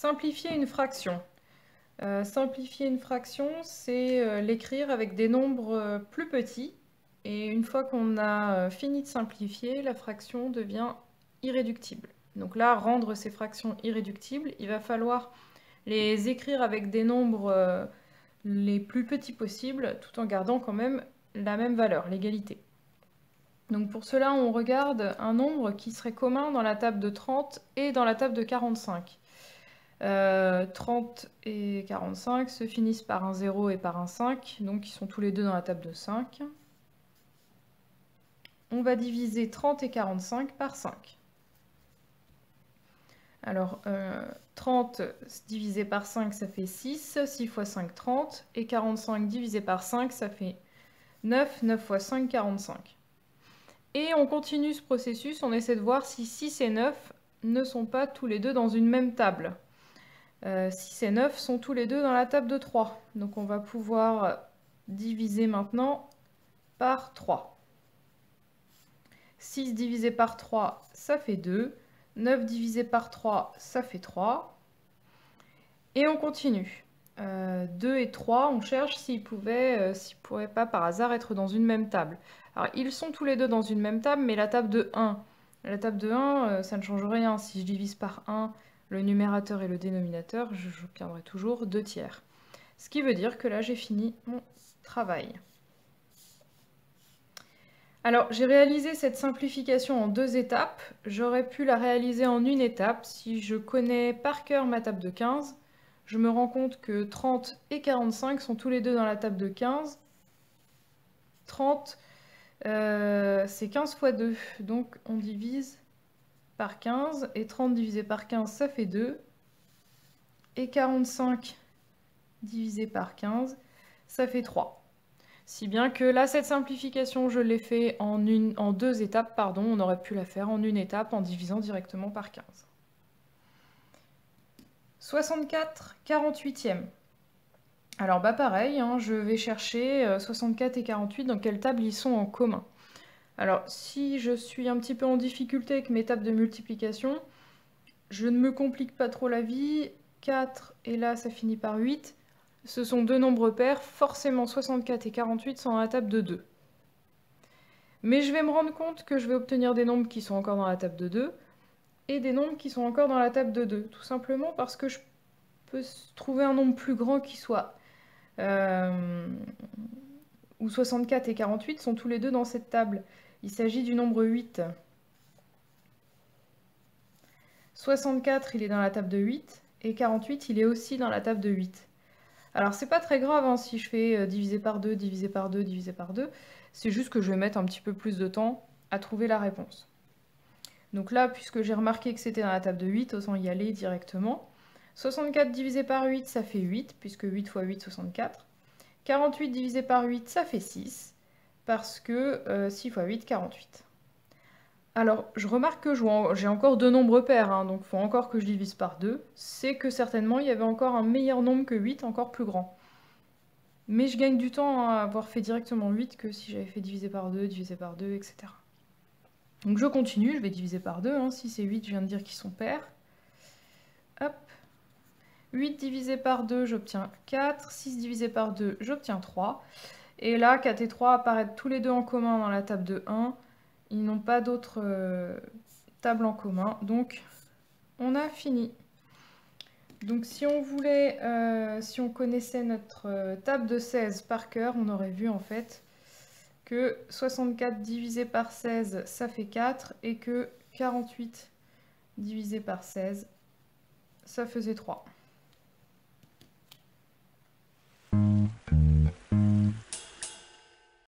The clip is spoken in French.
Simplifier une fraction. Simplifier une fraction, c'est l'écrire avec des nombres plus petits. Et une fois qu'on a fini de simplifier, la fraction devient irréductible. Donc là, rendre ces fractions irréductibles, il va falloir les écrire avec des nombres les plus petits possibles, tout en gardant quand même la même valeur, l'égalité. Donc pour cela, on regarde un nombre qui serait commun dans la table de 30 et dans la table de 45. 30 et 45 se finissent par un 0 et par un 5, donc ils sont tous les deux dans la table de 5. On va diviser 30 et 45 par 5. Alors, 30 divisé par 5, ça fait 6. 6 fois 5, 30. Et 45 divisé par 5, ça fait 9. 9 fois 5, 45. Et on continue ce processus, on essaie de voir si 6 et 9 ne sont pas tous les deux dans une même table. 6 et 9 sont tous les deux dans la table de 3. Donc on va pouvoir diviser maintenant par 3. 6 divisé par 3, ça fait 2. 9 divisé par 3, ça fait 3. Et on continue. 2 et 3, on cherche s'ils pourraient pas par hasard être dans une même table. Alors ils sont tous les deux dans une même table, mais la table de 1, ça ne change rien. Si je divise par 1 le numérateur et le dénominateur, j'obtiendrai toujours 2 tiers. Ce qui veut dire que là j'ai fini mon travail. Alors j'ai réalisé cette simplification en 2 étapes. J'aurais pu la réaliser en une étape. Si je connais par cœur ma table de 15, je me rends compte que 30 et 45 sont tous les deux dans la table de 15. 30, c'est 15 fois 2, donc on divise par 15, et 30 divisé par 15, ça fait 2. Et 45 divisé par 15, ça fait 3. Si bien que là, cette simplification, je l'ai fait en 2 étapes, pardon, on aurait pu la faire en une étape en divisant directement par 15. 64 48e. Alors bah pareil, hein, je vais chercher 64 et 48, dans quelle table ils sont en commun. Alors si je suis un petit peu en difficulté avec mes tables de multiplication, je ne me complique pas trop la vie. 4 et là ça finit par 8. Ce sont deux nombres pairs, forcément 64 et 48 sont à la table de 2. Mais je vais me rendre compte que je vais obtenir des nombres qui sont encore dans la table de 2 et des nombres qui sont encore dans la table de 2. Tout simplement parce que je peux trouver un nombre plus grand qui soit... où 64 et 48 sont tous les deux dans cette table. Il s'agit du nombre 8. 64, il est dans la table de 8, et 48, il est aussi dans la table de 8. Alors c'est pas très grave hein, si je fais diviser par 2, diviser par 2, diviser par 2, c'est juste que je vais mettre un petit peu plus de temps à trouver la réponse. Donc là, puisque j'ai remarqué que c'était dans la table de 8, autant y aller directement. 64 divisé par 8, ça fait 8, puisque 8 fois 8, 64. 48 divisé par 8, ça fait 6, parce que 6 fois 8, 48. Alors, je remarque que j'ai encore deux nombres pairs, hein, donc il faut encore que je divise par 2. C'est que certainement, il y avait encore un meilleur nombre que 8, encore plus grand. Mais je gagne du temps à avoir fait directement 8 que si j'avais fait diviser par 2, etc. Donc je continue, je vais diviser par 2. Hein, 6 et 8, je viens de dire qu'ils sont pairs. Hop. 8 divisé par 2, j'obtiens 4. 6 divisé par 2, j'obtiens 3. Et là, 4 et 3 apparaissent tous les deux en commun dans la table de 1. Ils n'ont pas d'autres tables en commun, donc on a fini. Donc si on voulait, si on connaissait notre table de 16 par cœur, on aurait vu en fait que 64 divisé par 16, ça fait 4, et que 48 divisé par 16, ça faisait 3.